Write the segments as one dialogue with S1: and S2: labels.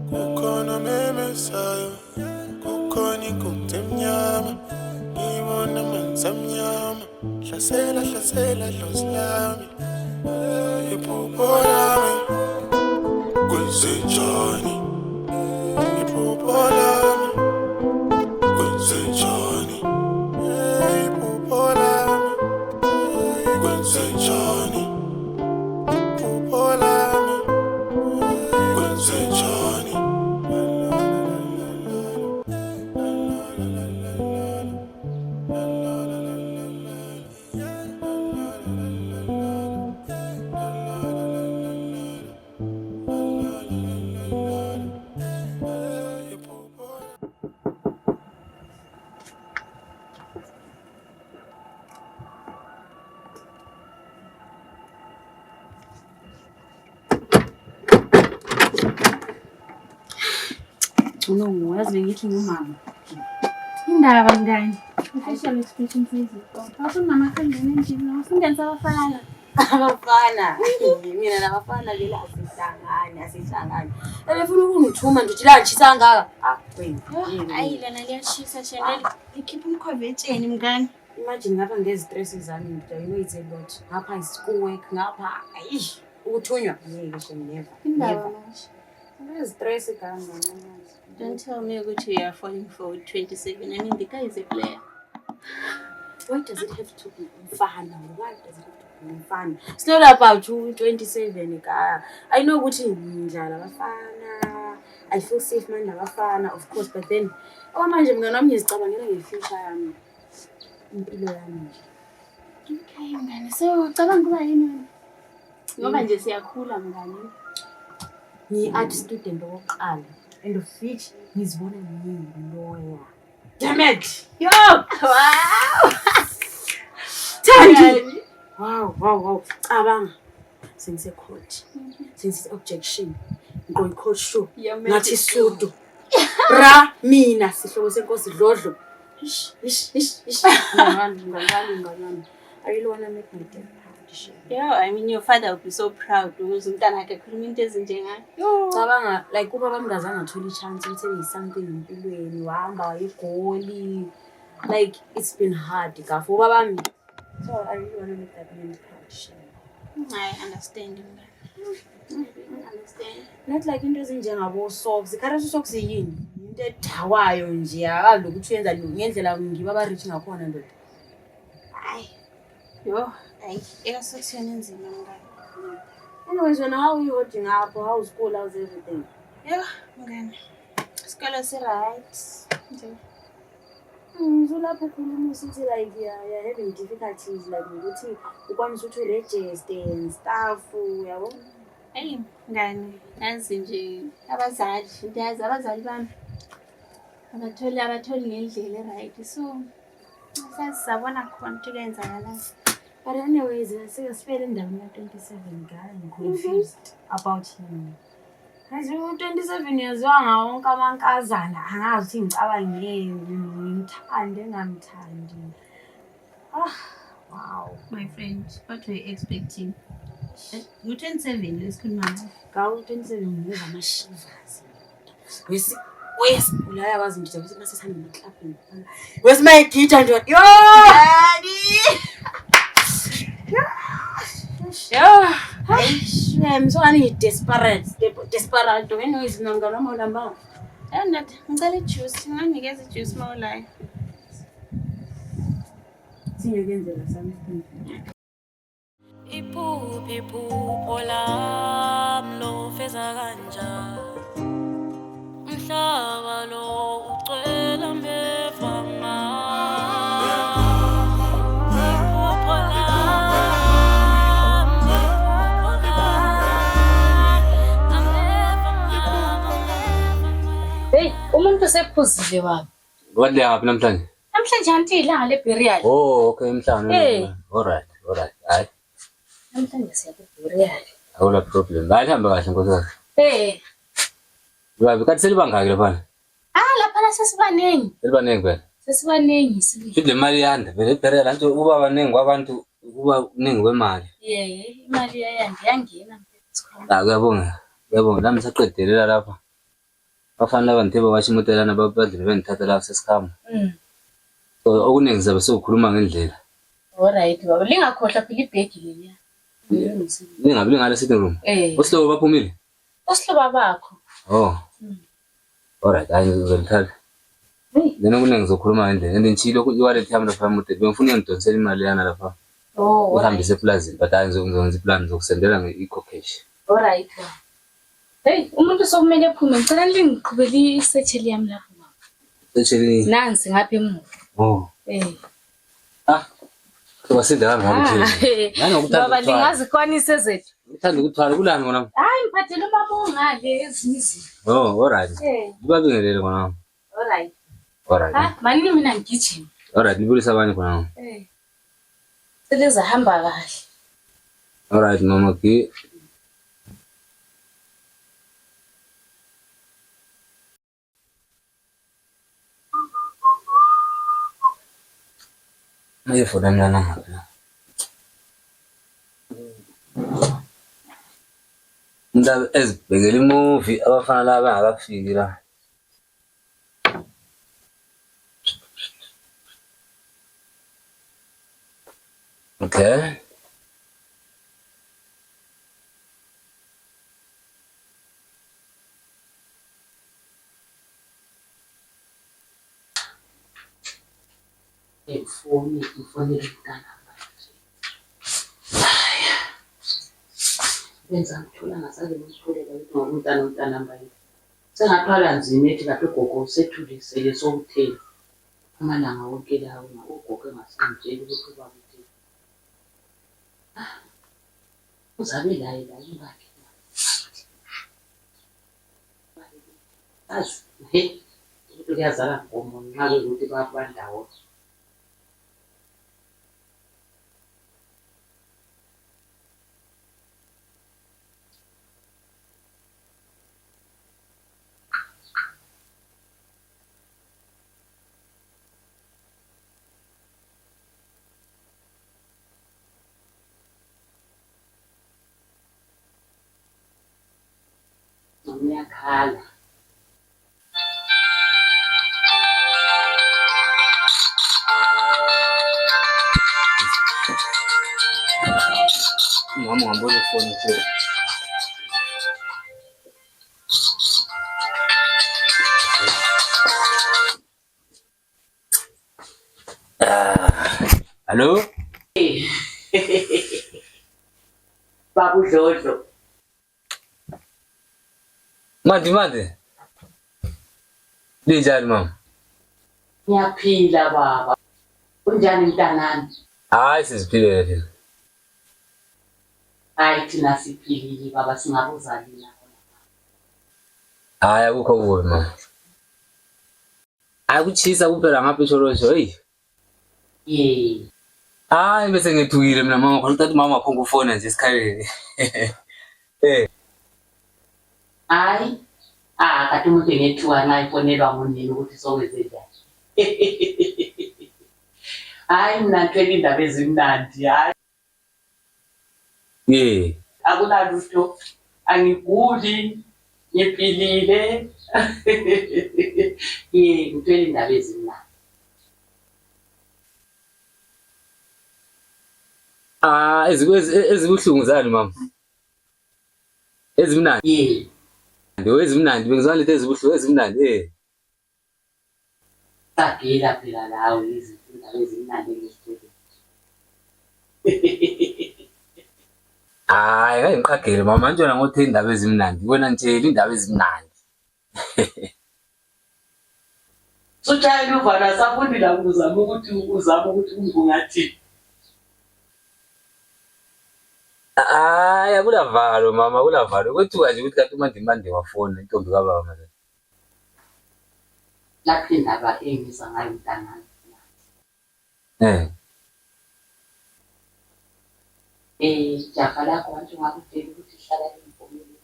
S1: Kukhona memesayo, kukhona inkunzi emnyama, ngibona amanzi amnyama, hlasela dlozi lami, iphupho lami, kwenzenjani, iphupho lami, kwenzenjani, iphupho lami, kwenzenjani, iphupho lami, kwenzenjani.
S2: No, yazi bengithi ngumama.
S3: Indaba ngani? Facial expression physical. Awusunama khandeni endlini, usungenza abafana.
S2: Abafana. Mina nabafana vela asihlangani. Ebefuna ukungithuma nje la ngishisa ngaka. Wena.
S3: Hayi lana liyashisa channel. Ikhipha umkhove etsheni mngani.
S2: Imagine ngapha ngezi-stress zami ngidayino it's a lot. Ngapha school work ngapha. Ayish, ukuthunywa ngeke shemneva.
S3: Indaba manje.
S2: Stress kanga.
S3: Don't tell me that you are falling for 27. I mean, the guy is a player.
S2: Why does it have to be mfana? Why does it have to be mfana? It's not about you 27 guy. I know what you ngidlala abafana. I feel safe man nabafana of course, but then manje mngana wami ngizicabangela ngefuture yami. Impilo yami nje.
S3: Okay mngani. So, ucabanga kuba yini? Ngoba nje siyakhula mngani.
S2: Ngi-art student oqala. And of which ngizibona lawyer. Damn it! Yo! Wow! Thandi! Wow. Cabanga. Sengise court. Sengise objection. Ngqo court show. Ngathi sudu. Ra mina sihloko senkosi dlodlo. Ish. Ngani. I really want to make my dad proud.
S3: Yeah, I mean your father would be so proud because umntana wakhe khuluma into ezinjenga.
S2: Cabanga like kuba bamngazange athola ichance ukuthi ebe something empilweni wahamba wayegoli. Like it's been hard kafu baba bami. So I really want to make that man proud.
S3: I understand you. Understand.
S2: Not like into ezinjengabo socks. Ikhara socks yini? Into edawayo nje akazi ukuthi uyenza ngendlela ngiba ba rich ngakhona ndoda.
S3: Yo, section enzima mngani.
S2: Anyways, how are you holding up? How's school? How's everything?
S3: Yeah, mngani. Isikole si right.
S2: Ngizolapha ukhuluma usithi like you're having difficulties like ukuthi ukwanisa ukuthi register and stuff yabo.
S3: Hey, mngani, yazi nje abazali, ndiyazi abazali bami. Abatholi ngendlela right. So, sasabona khona ukuthi kuyenzakala.
S2: But anyways, siyasifela endaweni ya-27 guy. I'm confused about him. As you 27 years wanga wonke amankazana angazi ukuthi ngicabangeni ngimthande ngamthandi. Wow.
S3: My friend, what were you expecting? You 27, let's come on.
S2: Gawu 27 ngeza amashivers. Wesi ulaya kwazi nje ukuthi masesihamba emklapini. Wesi mayigida nje. Yo! Daddy! I'm so desperate. Anyways, ngangana molamba.
S3: Not ngicela juice, nginikeza juice mawulayo.
S2: Siyokenzela something.
S4: Iphupho lami lo feza kanjani. Umhlaba lo ucwela mbevama.
S5: Hey, umuntu sephuzile baba.
S6: Wadle ngaphi namhlanje?
S5: Namhlanje anti ilanga leburial.
S6: Oh, okay mhlanje.
S5: Hey.
S6: Alright. Hayi.
S5: Namhlanje siyaburial.
S6: Awula problem. Hayi hamba kahle nkosikazi.
S5: Hey.
S6: Babe kathi selibangaki lapha?
S5: Lapha sesibaningi.
S6: Selibaningi phela.
S5: Sesibaningi sibili.
S6: Sidle imali yanda vele iburial nje uba baningi kwabantu kuba kuningi kwemali.
S5: Imali yangena.
S6: Kuyabonga. Nami saqedelela lapha. bafana banthiba bashimotelana babadle bengithathela sesikhama. So okuningi zabe sokukhuluma ngendlela.
S5: Alright baba, lingakhohlwa phela ibhegi leya.
S6: Lingabi lingale sitting room. Osihlobo baphumile?
S5: Osihlobo bakho.
S6: Oh. Alright, hayi ngizolithatha. Lena kuningi ngizokhuluma ngendlela. Ngitshilo i-wallet yami lapha emude bengifuna ngidonsela imali yana lapha.
S5: Oh,
S6: uhambise eplazini but hayi ngizokwenza iplan zokusendela nge-eco cash.
S5: Alright. Hey, umuntu sokumele ephume. Ngicela lingiqhubele isetsheli yami lapho mama.
S6: Setsheli.
S5: Nansi ngapha emuva.
S6: Oh. Wasinda kangabe nje?
S5: Baba lingazikwanisa zethu.
S6: Uthanda ukuthwala kulani ngona?
S5: Hayi ngiphathele umama ongale ezinye.
S6: Oh, alright. Ngibabingelele ngona.
S5: Alright.
S6: Alright.
S5: Mani mina ngigijima.
S6: Alright, libulisa abanye khona.
S5: Seleza hamba kahle.
S6: Alright, mama ki. Maye foda mlana ngapha. Ndaba ezibhekela imovie abafana laba bangakafiki la. Okay.
S2: Ifoni umntana manje. Benza ngithola ngasaze ngitholela ukuthi umntana manje. Sengathwala nzima ethi kahle gogo sethulisele sokuthela. Amalanga wonke lawo ugogo engasangitsheli ukuthi bakuthini. Uzabe la ingakhe. Azi, kuyazala ngomo nxa ukuthi babandawo. Ngiyakhala. Mama ngambona ifoni nje. Hello? Babu Jojo. Mandi. Linjani mama? Ngiyaphila baba. Unjani mntanami? Hayi siziphilele thina. Hayi thina siphilile baba singabuza lina. Hayi akukho kubi mama. Akuchisa kuphela ngapha eShorosho hey. Hayi bese ngethukile mina mama khona ukuthi mama aphonga ufona nje esikhaleni. Hayi kade umuntu engethuka nxa ifonelwa ngunini ukuthi sokwenze njani. Hayi mina ngithwele indaba ezimnandi hayi. Akunalutho angiguli ngiphilile. Ngithwele indaba ezimnandi. Ezibuhlungu zani mama? Ezimnandi. Ezimnandi bengizwa lethe ezibuhlungu ezimnandi Sagela phela lawo izindaba ezimnandi ngizithwele. Hayi ngiqhagele mama ntshona ngothe indaba ezimnandi wena ntshela indaba ezimnandi. Sutshayela uvana safundile ukuzama ukuthi ungathi. Hayi akulavalo mama akulavalo kwethuka nje ukuthi kanti umandimande wafona intombi kababa manje. Lapho indaba engizwa ngayo mntanami. Jaha lakho manje ngakutshela ukuthi hlala emfonini.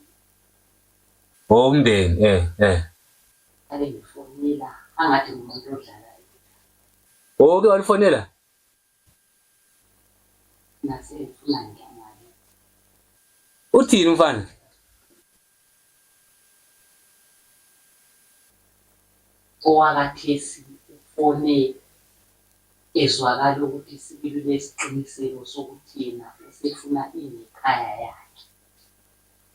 S2: Umndeni hlale ngifonela angathi umuntu odlalayo. Ke walifonela? Nasefuna nje. Uthini mfana?
S7: owakathesi ufone ezwakala ukuthi sibili lesiqiniseko sokuthi yena usefuna inekhaya yakhe,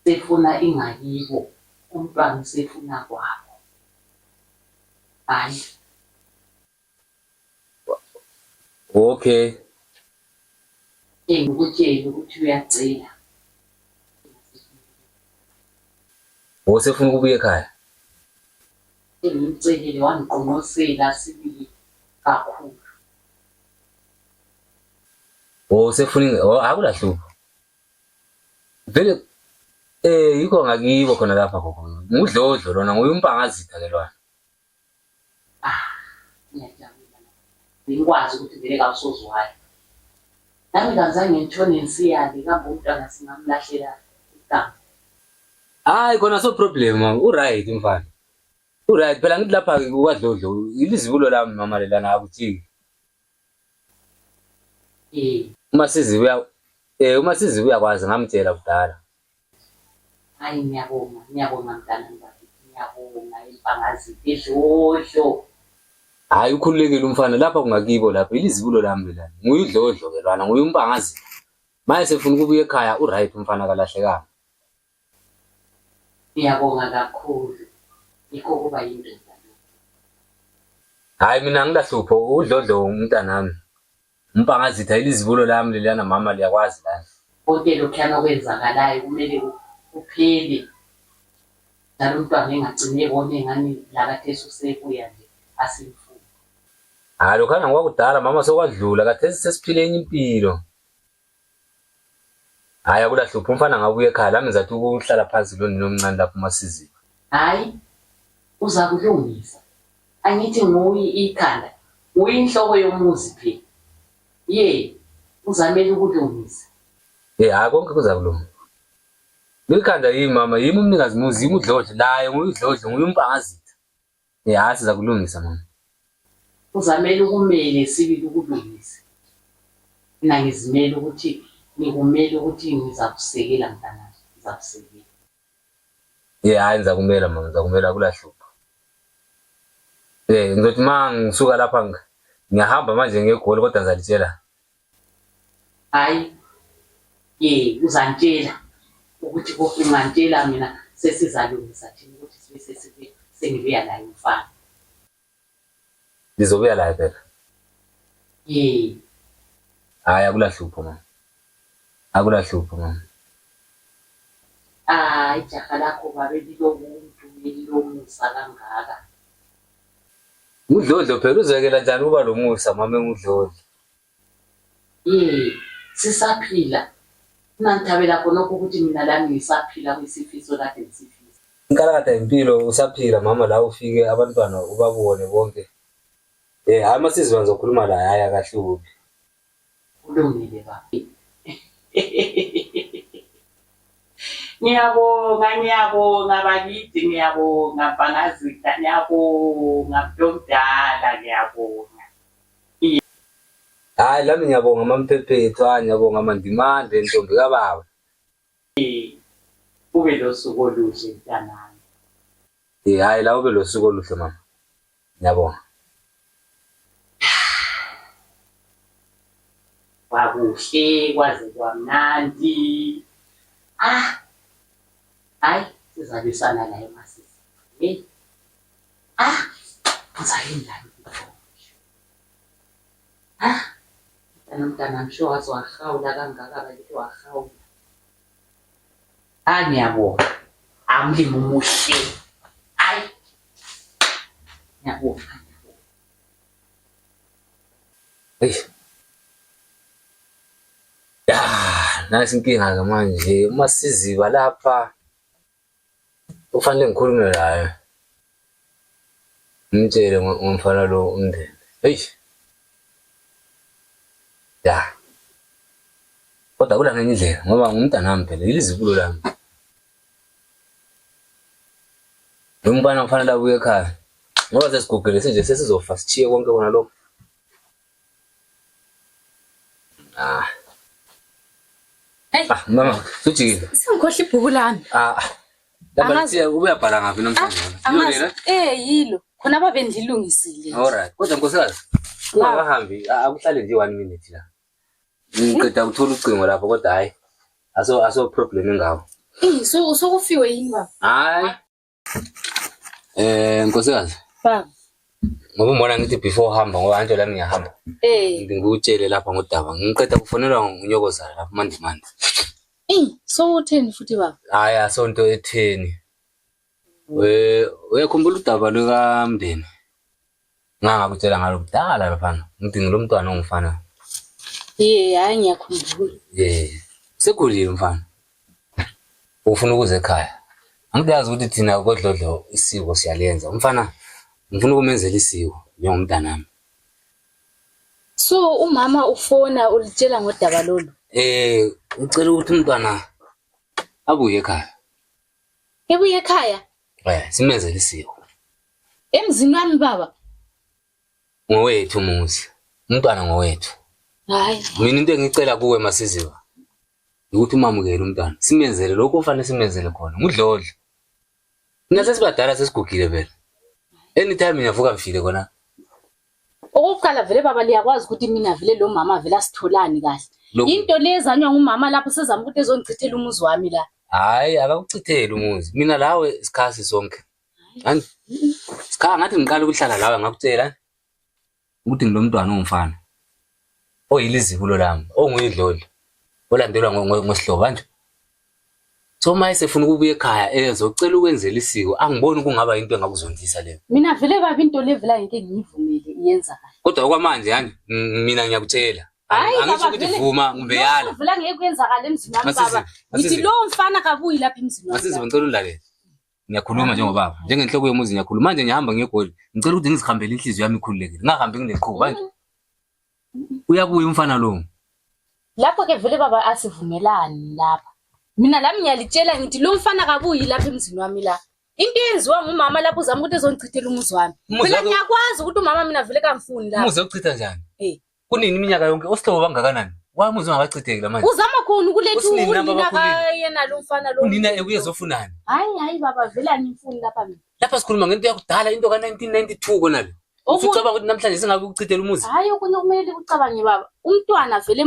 S7: sefuna ingakibo, umntwana sefuna kwabo. Hayi.
S6: Okay.
S7: Ngikutshela ukuthi uyacela.
S6: Usefuna ukubuya ekhaya?
S7: Ngimcelile wangiqonosela sibili kakhulu.
S6: Usefuna akulahlupho. Vele yikho ngakibo khona lapha gogo. Ngudlodlo lona nguyumpangazitha ke lwana.
S7: Ngiyajabula. Ngikwazi ukuthi vele kawusozwayo. Nami ngazange ngitshone nsiyali kambe umntwana singamlahlela igama.
S6: Hayi khona so problem mama, uright mfana. Uright phela ngithi lapha ke kwadlodlo ilizibulo lami mama lelana akuthi. Uma sizi uyakwazi ngamtshela kudala.
S7: Hayi ngiyabonga mntana mbakithi, ngiyabonga impangazithe edlodlo.
S6: Hayi ukhululekile umfana lapha kungakibo lapha ilizibulo lami lelana. Nguyudlodlo ke lwana nguyumpangazitha. Maye sefuna ukubuya ekhaya uright umfana kalahlekanga.
S7: Ngiyabonga kakhulu. Yikho kuba yindoda.
S6: Hayi mina ngilahlupho udlodlo umntanami. Umpangazitha ilizibulo lami lelana mama liyakwazi la.
S7: Konke lokhuyana okwenzakalayo kumele uphele. Njalo umntwana engagcine ebone ngani lakathesi usekuya nje asimfuna.
S6: Hayi lokhana ngokwakudala mama sokwadlula kathesi sesiphile enye impilo. Hayi akulahlupho umfana ngabuye ekhaya lami ngizathi ukuhlala phansi lo nomncane lapha uMasizi.
S7: Hayi uza kulungisa. Angithi nguyi ikhanda. Uyinhloko yomuzi phe. Uzamele ukulungisa.
S6: Hayi konke kuzakulunga. Likhanda yimi mama, yimi umnikazi muzi, yimi udlodlo, naye nguyudlodlo, nguyumpangazitha. Hayi siza kulungisa mama.
S7: Uzamele ukumele sibili ukulungisa. Mina ngizimele ukuthi ngikumele ukuthi ngizakusekela mntana, ngizakusekela.
S6: Hayi ngizakumela mama, ngizakumela kulahlupho. Ngizothi mangisuka lapha ngiyahamba manje ngegoli kodwa ngizalitshela.
S7: Hayi. Uzantshela ukuthi ungantshela mina sesizalungisa thina ukuthi sibe sengibuya la umfana.
S6: Lizobuya la phela. Hayi akulahlupho mama. Akulahlupho mama.
S7: Ijaha lakho babe lilomuntu lilomusa kangaka.
S6: Udlodlo phela uzekela njani uba lomusa mama engudlodlo.
S7: Sisaphila. Ngithabela khonokho ukuthi mina lami ngisaphila kwisifiso kade ngisifisa.
S6: Inkalakade impilo usaphila mama la ufike abantwana ubabone bonke. Hayi aMasizi bangizokhuluma la hayi akahlubi.
S7: Ulungile baba. Ngiyabonga bakithi, ngiyabonga Mpangazitha, ngiyabonga Mntomdala, ngiyabonga.
S6: Hayi lami ngiyabonga maMphephethu, ngiyabonga Mandimande Ntombi kaBaba.
S7: Kube losuku oluhle mntanami.
S6: Hayi la ube losuku oluhle mama. Ngiyabonga.
S7: Kwakuhle kwaze kwamnandi. Hayi sizabisana la eMasizi. Uzayendani mntana msho wazi wahawula kangaka bakithi wahawula. Ngiyabonga. Amlimi umuhle. Hayi. Ngiyabonga.
S6: Nasi inkinga ke manje uMasizi balapha. Ufanele ngikhulume naye. Ngimtshele ngomfana lo umndeni. Kodwa kula ngenye indlela ngoba ngumntanami phela ilizibulo lami. Umfana kufanele abuye ekhaya. Ngoba sesigugele nje sesizofa sichiye konke kona lokho. Mama, sujikile.
S2: Sengikhohle ibhuku lami.
S6: Dabalithiya ubuyabhala ngaphi namhlanje?
S2: Yilo.
S5: khona babendilungisile.
S6: Alright. Kodwa nkosikazi. Ungahambi akuhlale nje 1 minute la. Ngiceda ukuthola ucingo lapho kodwa hayi. Aso problem ngawo.
S5: So usokufiwe yini baba?
S6: Hayi. Nkosikazi.
S5: Baba.
S6: Ngoba umbona ngithi before hamba ngoba anto la ngiyahamba. Ngikutshele lapha ngodaba. Ngiceda ukufonelwa ngunyokozana lapha manje.
S5: So utheni futhi baba?
S6: Hayi asonto etheni. Uyakhumbula udaba lukaMndeni? Ngangakutshela ngalo kudala lapha. Ngithi ngilo mntwana ongifana.
S5: Hayi ngiyakhumbula.
S6: Sekhulile mfana. Ufuna ukuze ekhaya. Angiyazi ukuthi thina kodlodlo isiko siyalenza. Umfana ngifuna ukumenzela isiko njengomntanami.
S5: So umama ufona ulitshela ngodaba lolu?
S6: Ucela ukuthi umntwana abuye ekhaya.
S5: Ebuye ekhaya?
S6: Simenzele isiko.
S5: Emzini wami baba?
S6: Ngowethu umuzi. Umntwana ngowethu.
S5: Hayi.
S6: Mina into engicela kuwe Masiziba ukuthi umamukele umntwana. Simenzele lokho ofanele simenzele khona. Ngudlodlo. Mina sesibadala sesigugile vele. Anytime ngiyavuka ngifile khona.
S5: Okokuqala vele baba liyakwazi ukuthi mina vele lo mama vele asitholani kahle. Into lezanywa ngumama lapho sezama ukuthi ezongichithela umuzi wami la.
S6: Hayi akakuchithele umuzi. Mina lawe isikhasi sonke. Hani? Sikha ngathi ngiqala ukuhlala lawe ngakutshela ukuthi ngilo mntwana ongifana. Oyilizibulo lami, onguyidlodlo. Olandelwa ngosihlobo kanje. So mayise efuna ukubuya ekhaya ezocela ukwenzela isiko. Angiboni kungaba into engakuzondisa leyo.
S5: Mina vele baba into levela into engiyivumele iyenza kahle.
S6: Kodwa okwamanje yani mina ngiyakutshela. Angisho ukuthi vuma ngibeyala.
S5: Vela ngeke kuyenzakala emzini wami baba. Ngithi lo mfana kabuyi lapha emzini wami.
S6: Masiziba ngicela undlalele. Ngiyakhuluma njengobaba. Njengenhloko yomuzi ngiyakhuluma. Manje ngihamba ngegoli. Ngicela ukuthi ngizihambele inhliziyo yami ikhululekile. Ngingahambi ngineqhubu manje. Uyabuya umfana lo.
S5: Lapho ke vele baba asivumelani lapha. Mina lami ngiyalitshela ngithi lo mfana kabuyi lapha emzini wami la. Into yenziwa ngumama lapho uzama ukuthi ezongichithela umuzi wami. Phela ngiyakwazi ukuthi umama mina vele kamfuni lapha.
S6: Umuzi wokuchitha njani? Kunini iminyaka yonke osihlobo bangakanani? Wami umuzi ungakachitheki la manje.
S5: Uzama khona ukuletha unina yena lo mfana lo.
S6: Unina ekuyezofunani?
S5: Hayi baba vele angifuni lapha mina.
S6: Lapha sikhuluma ngento yakudala into ka1992 konalo. Usucabanga ukuthi namhlanje singabe ukuchithela umuzi?
S5: Hayi okunye kumele ucabange baba. Umntwana vele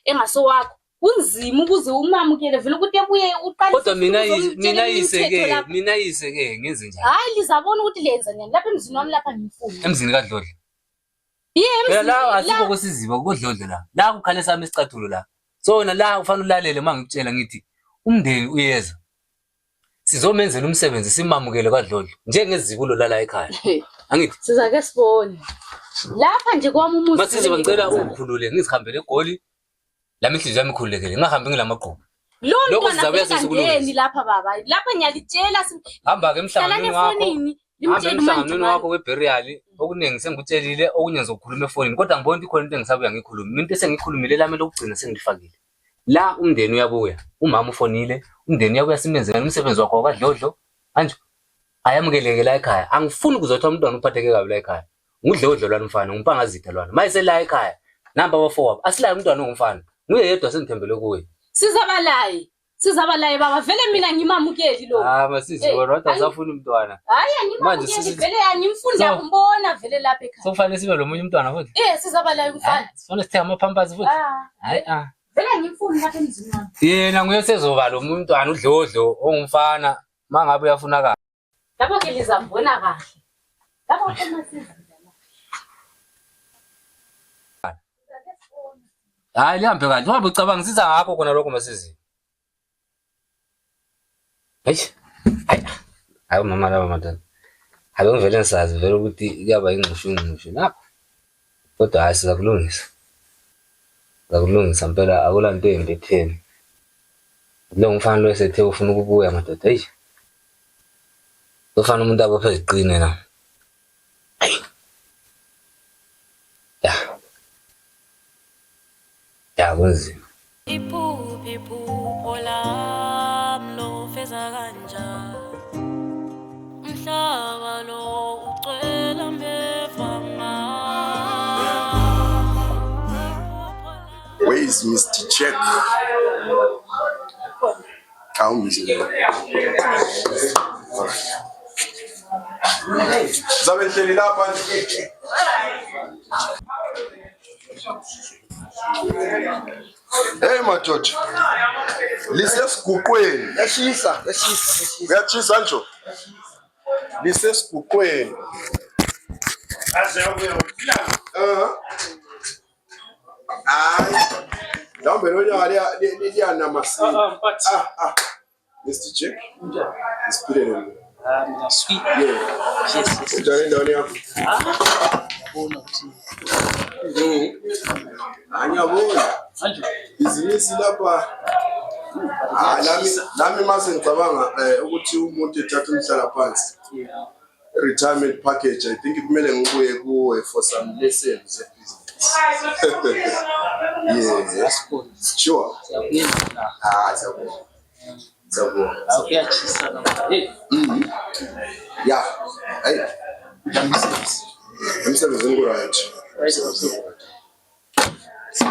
S5: engasowakho kunzima ukuze umamukele vele ukuthi ebuye uqalise.
S6: Kodwa mina yiseke ngenze njani?
S5: Hayi lizabona ukuthi lenza njani lapha emzini wami lapha ngifuni.
S6: Emzini kaDlodlo.
S5: Emzini
S6: la asikho kwesiziba koDlodlo la. La kukhale sami isicathulo la. Sona la ufanele ulalele mangikutshela ngithi umndeni uyeza. Sizomenzela umsebenzi simamukele kaDlodlo njengezibulo lala ekhaya. Angithi
S5: sizake sibone. Lapha nje kwami umuzi.
S6: Masiziba ngicela ungikhulule ngizihambele eGoli. Lami inhliziyo yami ikhululekile ngihambi ngilamaqhubu.
S5: Lokho sizabuya sesukuluza lapha baba. Lapha ngiyalitshela
S6: hamba ke emhlanganweni wakho. Hamba emhlanganweni wakho weburial okuningi sengikutshelile okunye ngizokhuluma efonini kodwa ngibona ukuthi khona into engisabuya ngikhuluma. Into esengikhulumile lami lokugcina sengilifakile. La umndeni uyabuya. Umama ufonile. Umndeni uyabuya simenzele umsebenzi wakho kaDlodlo. Manje ayamukeleke la ekhaya. Angifuni kuzothi umntwana uphatheke kabi la ekhaya. Ngudlodlo lwana mfana ngimpangazitha lwana. Mayise la ekhaya. Namba bafowabo asilayo umntwana ongumfana. Nguye yedwa sengithembele kuwe. Sizabalaye baba vele mina ngimamukeli lo. Masizi kodwa asafuna umntwana.
S5: Hayi angimamukeli vele angimfunda kumbona vele lapha ekhaya.
S6: Sokufanele sibe lo munye umntwana futhi.
S5: Sizabalaye umfana.
S6: Sifuna sithe amapampers futhi. Hayi
S5: vele angimfuni lapha emzini wami.
S6: Yena nguye sezoba lo munye umntwana uDlodlo ongumfana mangabe uyafuna kahle.
S5: Lapho ke lizambona kahle. Lapho ke Masizi.
S6: Hayi lihambe kahle. Uhambe ucabanga sisa ngakho khona lokho Masizi. Hayi mama laba madala. Hayi ngivele ngisazi vele ukuthi kuyaba ingqushu lapha. Kodwa hayi sizakulungisa. Sizakulungisa impela akulanto embi etheni. Lo ngifana lo esethe ufuna ukubuya madoda. Ufana umuntu abophe iziqine na. Ya kunzima.
S4: Iphupho lami lo feza kanjani. Umhlaba lo ucwela mbevama.
S1: Where is Mr. Check? Calm, Zabe nhleli lapha nje. Hey madoda. Lisesiguqweni.
S8: Yashisa.
S1: Uyachisa nje. Lisesiguqweni. Mhlawumbe lonyaka liyana masini. Mr. Jack. Isiphilele.
S8: Sweet.
S1: Yes. Njani endaweni yakho? Ngiyabona. Ibhizinisi lapha. Nami mase ngicabanga ukuthi umuntu ethatha umhlala phansi. Retirement package, I think kumele ngibuye kuwe for some lessons at business. Yes. Sure. Yeah. Hey. Umsebenzi nguright.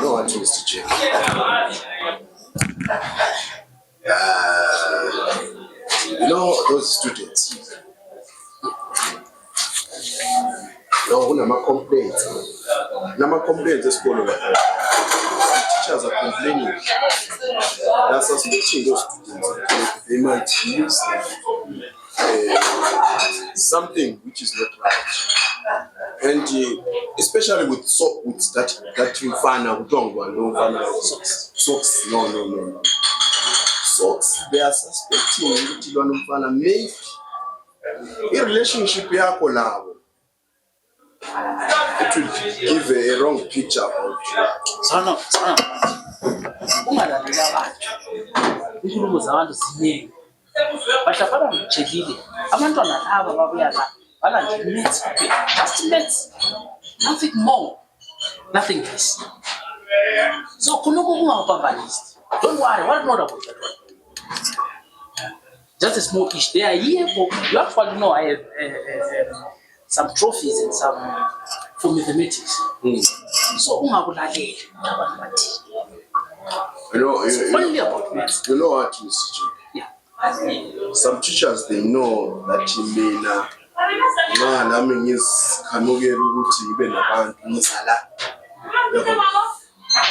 S1: No one to Mr. J. You know those students. No, complaints esikolo. Teachers are complaining. That's suspecting those students. They might use something which is not right. And especially with that you find out socks. No. Socks, they are suspecting that you want to make a relationship yako labo. It will give a wrong picture about you.
S8: Sana. Ungalandela abantu. Inkulumo zabantu ziningi. Bahlafana ngijekile. Abantwana laba babuya la. Bala nje maths. Just maths. Nothing more. Nothing less. So khuluku ungawapambanisi. Don't worry, what not about that one? Just a small issue. They are here for you actually know I have some trophies and some for mathematics. So ungakulalela abantu bathi. Only about maths.
S1: You know what, Mr. Chick?
S8: Yeah.
S1: Some teachers, they know that nami ngizikhanukela ukuthi ngibe nabantu ngizala.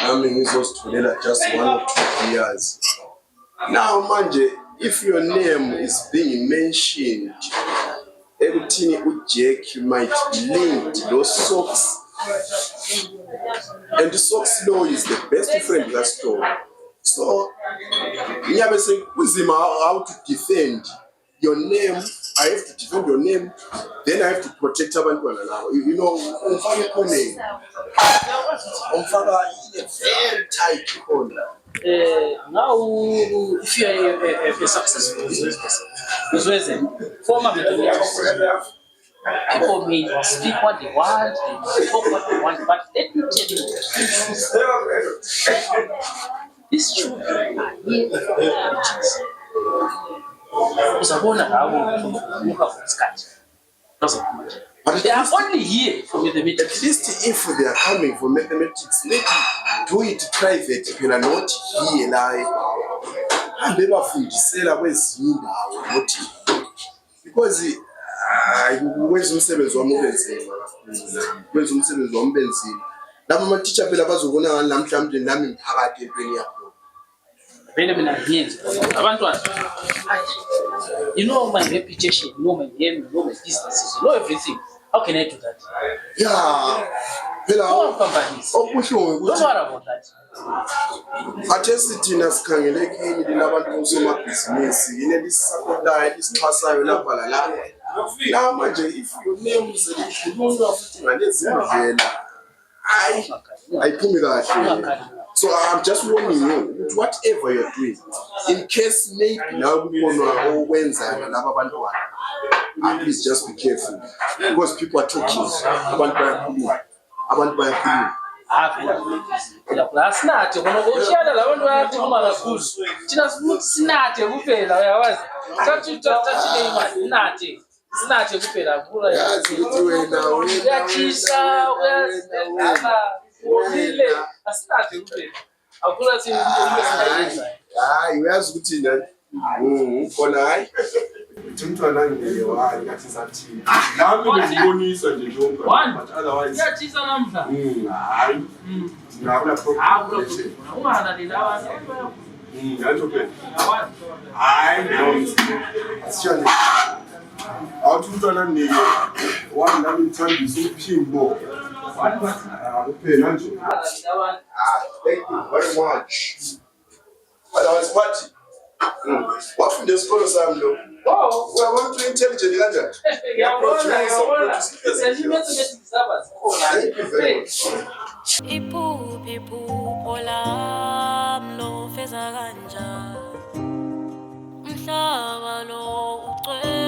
S1: Nami ngizositholela just 1 or 2 years. Now manje, if your name is being mentioned, everything Jack might be linked to those socks. And the socks law is the best friend of that story. So, ngiyabe sekuzima how to defend your name. I have to defend your name. Then I have to protect abantwana now. You know, umfaka ikhoneni. Umfaka in a very tight corner.
S8: Now, if you are a successful businessman, former mathematics, people may speak what they want, they talk what they want, but let me tell you, these children are here for riches. Uzabona lawo muka for sketch. Doesn't matter. But they are only here for mathematics.
S1: At least if they are coming for mathematics, maybe do it private, you are not here like hambe bafundisela kwezinye indawo not because wenza umsebenzi wami ubenzima kakhulu. Wenza umsebenzi wami ubenzima. Laba ama teacher phela bazobona ngani namhlanje nami ngiphakathi empini yakho.
S8: Vele mina ngiyenza abantwana. You know my reputation, you know my name, you know my businesses, you know everything. How can I do that?
S1: Yeah.
S8: No companies. Don't worry about that.
S1: Athe sithina sikhangelekile labantu osomabhizinisi yini lisupportayo lisixhasayo lapha la. La manje if your name is ikhulunywa futhi ngalezindlela ayiphumi kahle. So I'm just warning you, whatever you're doing, in case maybe now we want to laba bantwana, please just be careful because people are talking abantu bayakhuluma.
S8: Asinathe khona ukushiyana labantu bayathi uma kakhulu. Thina sinathe kuphela uyawazi. Thathile imali sinathe kuphela kuphela
S1: yazi ukuthi wena
S8: uyachisa uyazama ulile asinathe kuphela. Akula siyo into esingayenza.
S1: Hayi uyazi ukuthi khona hayi Uthi umntwana ngeke wani ngathi sathini. Nami ngibonisa nje njengoba but otherwise
S8: Iyatshisa namhla.
S1: hayi. Ngakula problem.
S8: Ungalaleli abantu.
S1: Yatsho phela. Hayi no. Asishane. Awuthi umntwana ngeke wani nami ngithambisa uphimbo. Kuphela nje. Thank you very much. Otherwise what? Wafunde esikolo sami lo. Oh, uyabantu intelligent kanjani?
S8: Ngiyabona.
S4: Iphuphi phupho lam lo feza kanjani umhlaba lo ucwele